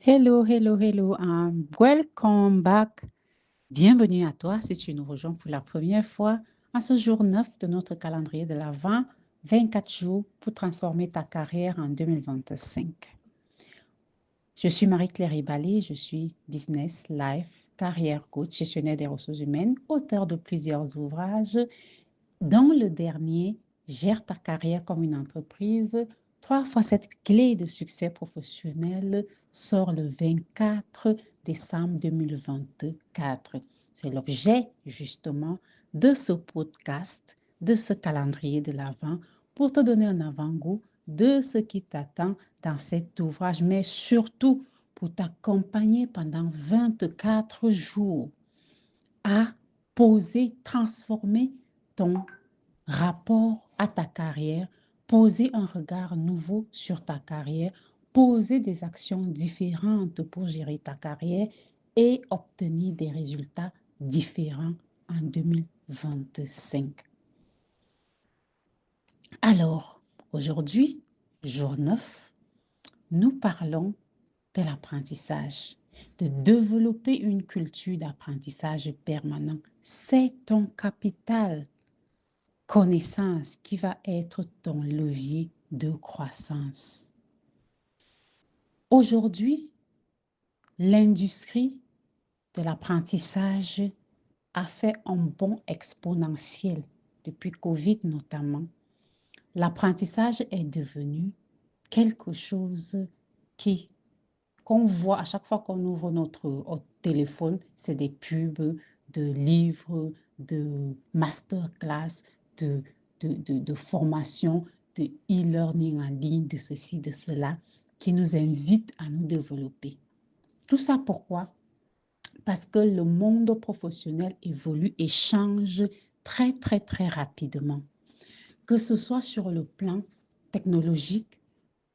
Hello, hello, hello, welcome back. Bienvenue à toi si tu nous rejoins pour la première fois en ce jour 9 de notre calendrier de l'Avent, 24 jours pour transformer ta carrière en 2025. Je suis Marie-Claire Ibali, je suis business, life, carrière coach, gestionnaire des ressources humaines, auteur de plusieurs ouvrages, dont le dernier, Gère ta carrière comme une entreprise. 3 fois cette clé de succès professionnel sort le 24 décembre 2024. C'est l'objet justement de ce podcast, de ce calendrier de l'Avent, pour te donner un avant-goût de ce qui t'attend dans cet ouvrage, mais surtout pour t'accompagner pendant 24 jours à poser, transformer ton rapport à ta carrière, poser un regard nouveau sur ta carrière, poser des actions différentes pour gérer ta carrière et obtenir des résultats différents en 2025. Alors, aujourd'hui, jour 9, nous parlons de l'apprentissage, de développer une culture d'apprentissage permanent. C'est ton capital connaissance qui va être ton levier de croissance. Aujourd'hui, l'industrie de l'apprentissage a fait un bond exponentiel depuis Covid notamment. L'apprentissage est devenu quelque chose qui qu'on voit à chaque fois qu'on ouvre notre téléphone, c'est des pubs de livres, de masterclass, de formation, de e-learning en ligne, de ceci, de cela, qui nous invitent à nous développer. Tout ça pourquoi? Parce que le monde professionnel évolue et change très, très, très rapidement. Que ce soit sur le plan technologique,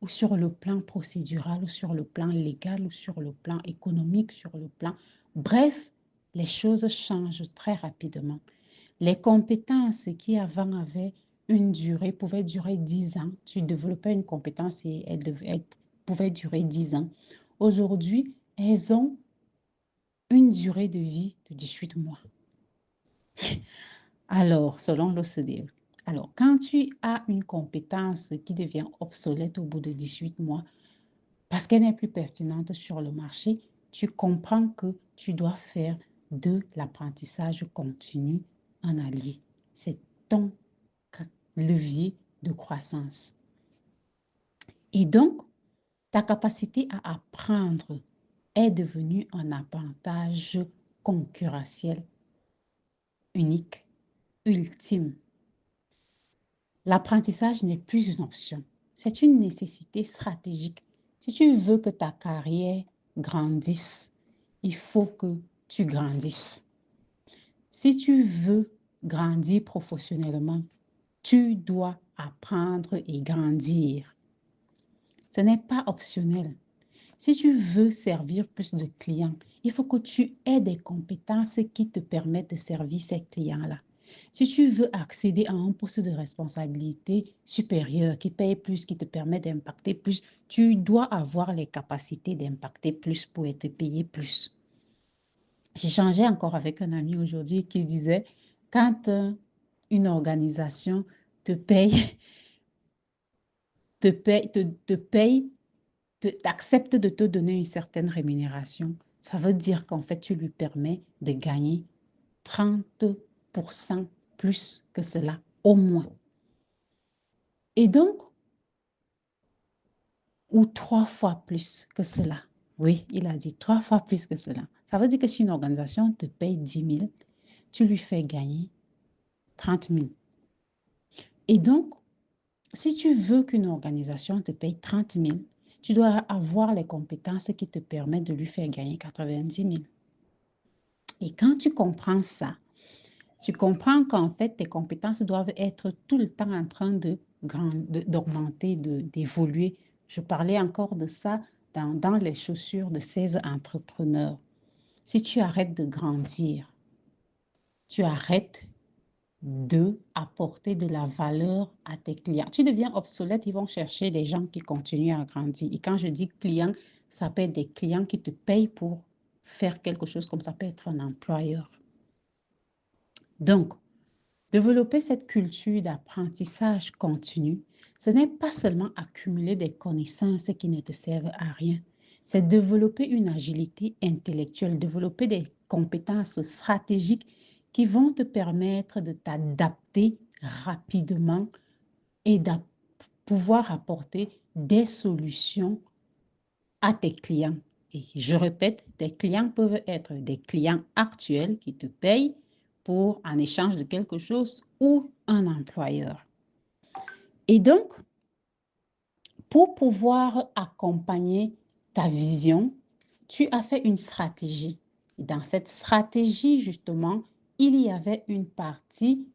ou sur le plan procédural, ou sur le plan légal, ou sur le plan économique, sur le plan... Bref, les choses changent très rapidement. Les compétences qui avant avaient une durée, pouvaient durer 10 ans. Tu développais une compétence et elle pouvait durer 10 ans. Aujourd'hui, elles ont une durée de vie de 18 mois. Alors, selon l'OCDE. Alors, quand tu as une compétence qui devient obsolète au bout de 18 mois, parce qu'elle n'est plus pertinente sur le marché, tu comprends que tu dois faire de l'apprentissage continu un allié. C'est ton levier de croissance. Et donc, ta capacité à apprendre est devenue un avantage concurrentiel unique, ultime. L'apprentissage n'est plus une option, c'est une nécessité stratégique. Si tu veux que ta carrière grandisse, il faut que tu grandisses. Si tu veux grandir professionnellement, tu dois apprendre et grandir. Ce n'est pas optionnel. Si tu veux servir plus de clients, il faut que tu aies des compétences qui te permettent de servir ces clients-là. Si tu veux accéder à un poste de responsabilité supérieur qui paye plus, qui te permet d'impacter plus, tu dois avoir les capacités d'impacter plus pour être payé plus. J'échangeais encore avec un ami aujourd'hui qui disait, quand une organisation te paye, accepte de te donner une certaine rémunération, ça veut dire qu'en fait, tu lui permets de gagner 30% plus que cela, au moins. Et donc, ou 3 fois plus que cela. Oui, il a dit 3 fois plus que cela. Ça veut dire que si une organisation te paye 10 000, tu lui fais gagner 30 000. Et donc, si tu veux qu'une organisation te paye 30 000, tu dois avoir les compétences qui te permettent de lui faire gagner 90 000. Et quand tu comprends ça, tu comprends qu'en fait, tes compétences doivent être tout le temps en train d'augmenter, d'évoluer. Je parlais encore de ça dans les chaussures de ces entrepreneurs. Si tu arrêtes de grandir, tu arrêtes de apporter de la valeur à tes clients. Tu deviens obsolète, ils vont chercher des gens qui continuent à grandir. Et quand je dis clients, ça peut être des clients qui te payent pour faire quelque chose comme ça peut être un employeur. Donc, développer cette culture d'apprentissage continu, ce n'est pas seulement accumuler des connaissances qui ne te servent à rien, c'est développer une agilité intellectuelle, développer des compétences stratégiques qui vont te permettre de t'adapter rapidement et de pouvoir apporter des solutions à tes clients. Et je répète, tes clients peuvent être des clients actuels qui te payent pour en échange de quelque chose ou un employeur. Et donc, pour pouvoir accompagner ta vision, tu as fait une stratégie. Dans cette stratégie, justement, il y avait une partie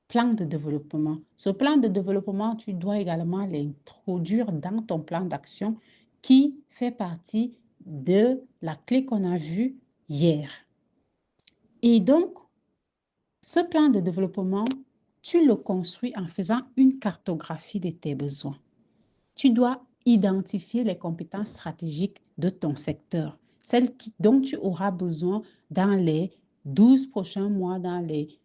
plan de développement. Ce plan de développement, tu dois également l'introduire dans ton plan d'action qui fait partie de la clé qu'on a vue hier. Et donc, ce plan de développement, tu le construis en faisant une cartographie de tes besoins. Tu dois identifier les compétences stratégiques de ton secteur, celles dont tu auras besoin dans les 12 prochains mois, dans les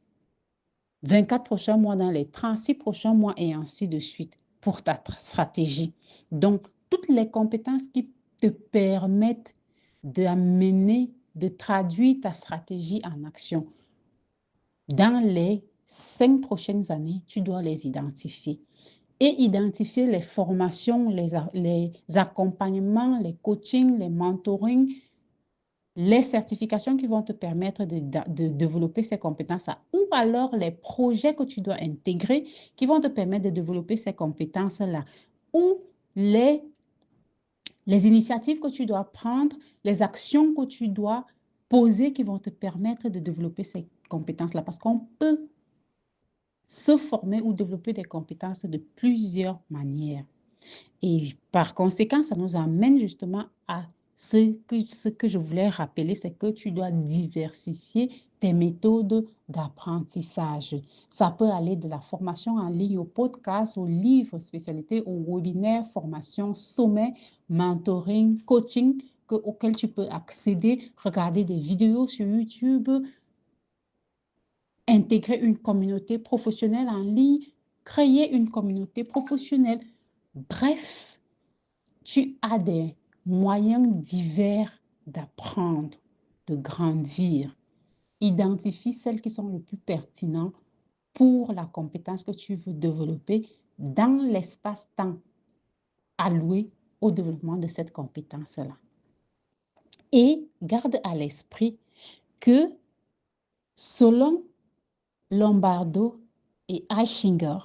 24 prochains mois, dans les 36 prochains mois et ainsi de suite pour ta stratégie. Donc, toutes les compétences qui te permettent d'amener, de traduire ta stratégie en action. Dans les 5 prochaines années, tu dois les identifier. Et identifier les formations, les accompagnements, les coachings, les mentorings, les certifications qui vont te permettre de développer ces compétences-là, ou alors les projets que tu dois intégrer qui vont te permettre de développer ces compétences-là, ou les initiatives que tu dois prendre, les actions que tu dois poser qui vont te permettre de développer ces compétences-là. Parce qu'on peut se former ou développer des compétences de plusieurs manières. Et par conséquent, ça nous amène justement à ce que je voulais rappeler, c'est que tu dois diversifier tes méthodes d'apprentissage. Ça peut aller de la formation en ligne au podcast, au livre spécialité, au webinaire, formation, sommet, mentoring, coaching auquel tu peux accéder, regarder des vidéos sur YouTube, intégrer une communauté professionnelle en ligne, créer une communauté professionnelle. Bref, tu as des moyens divers d'apprendre, de grandir. Identifie celles qui sont les plus pertinentes pour la compétence que tu veux développer dans l'espace-temps alloué au développement de cette compétence-là. Et garde à l'esprit que selon Lombardo et Eichinger,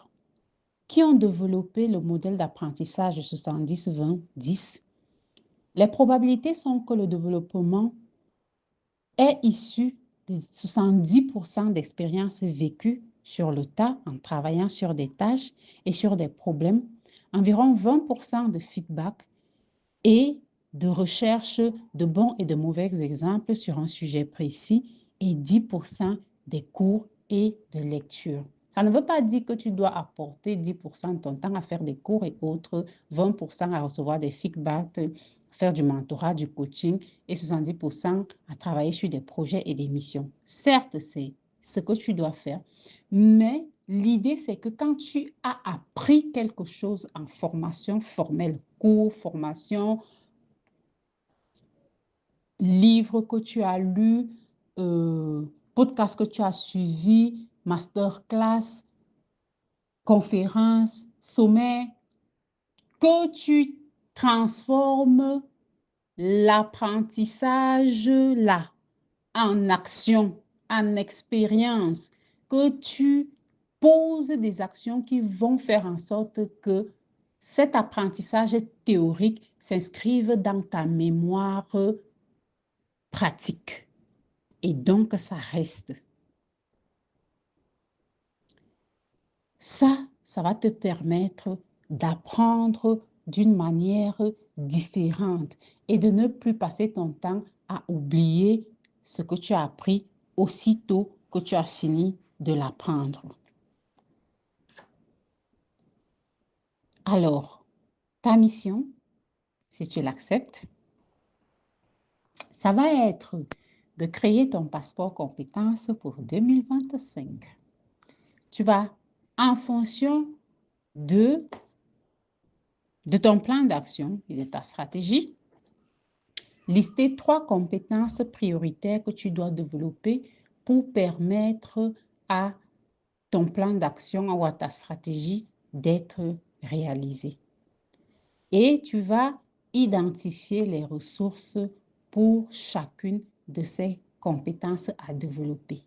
qui ont développé le modèle d'apprentissage 70-20-10, les probabilités sont que le développement est issu de 70% d'expériences vécues sur le tas en travaillant sur des tâches et sur des problèmes, environ 20% de feedback et de recherche de bons et de mauvais exemples sur un sujet précis et 10% des cours et de lecture. Ça ne veut pas dire que tu dois apporter 10% de ton temps à faire des cours et autres, 20% à recevoir des feedbacks, faire du mentorat, du coaching et 70% à travailler sur des projets et des missions. Certes, c'est ce que tu dois faire, mais l'idée, c'est que quand tu as appris quelque chose en formation formelle, cours, formation, livre que tu as lu, podcast que tu as suivi, masterclass, conférence, sommet, que tu transformes l'apprentissage là en action, en expérience, que tu poses des actions qui vont faire en sorte que cet apprentissage théorique s'inscrive dans ta mémoire pratique. Et donc, ça reste. Ça va te permettre d'apprendre d'une manière différente et de ne plus passer ton temps à oublier ce que tu as appris aussitôt que tu as fini de l'apprendre. Alors, ta mission, si tu l'acceptes, Ça va être de créer ton passeport compétences pour 2025. Tu vas, en fonction de, de ton plan d'action et de ta stratégie, lister 3 compétences prioritaires que tu dois développer pour permettre à ton plan d'action ou à ta stratégie d'être réalisée. Et tu vas identifier les ressources pour chacune de ces compétences à développer.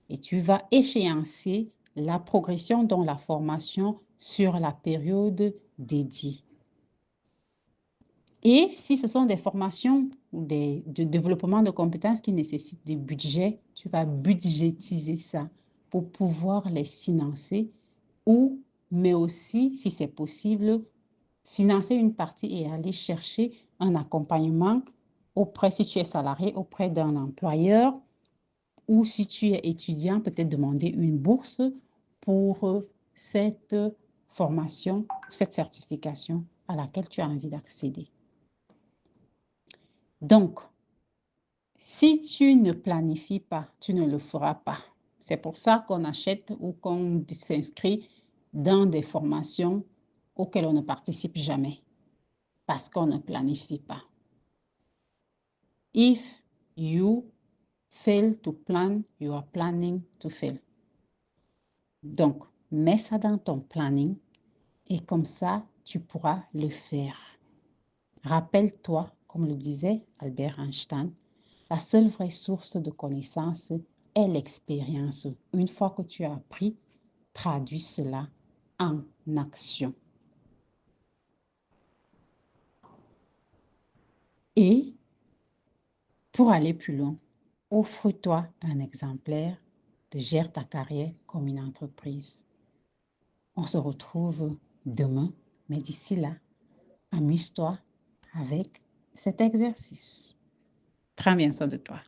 Et tu vas échéancier la progression dans la formation sur la période dédiée. Et si ce sont des formations ou de développement de compétences qui nécessitent des budgets, tu vas budgétiser ça pour pouvoir les financer ou, mais aussi, si c'est possible, financer une partie et aller chercher un accompagnement auprès, si tu es salarié, auprès d'un employeur ou si tu es étudiant, peut-être demander une bourse pour cette formation, cette certification à laquelle tu as envie d'accéder. Donc, si tu ne planifies pas, tu ne le feras pas. C'est pour ça qu'on achète ou qu'on s'inscrit dans des formations auxquelles on ne participe jamais, parce qu'on ne planifie pas. If you fail to plan, you are planning to fail. Donc, mets ça dans ton planning et comme ça, tu pourras le faire. Rappelle-toi, comme le disait Albert Einstein, la seule vraie source de connaissance est l'expérience. Une fois que tu as appris, traduis cela en action. Et pour aller plus loin, offre-toi un exemplaire de Gère ta carrière comme une entreprise. On se retrouve demain, mais d'ici là, amuse-toi avec cet exercice. Prends bien soin de toi.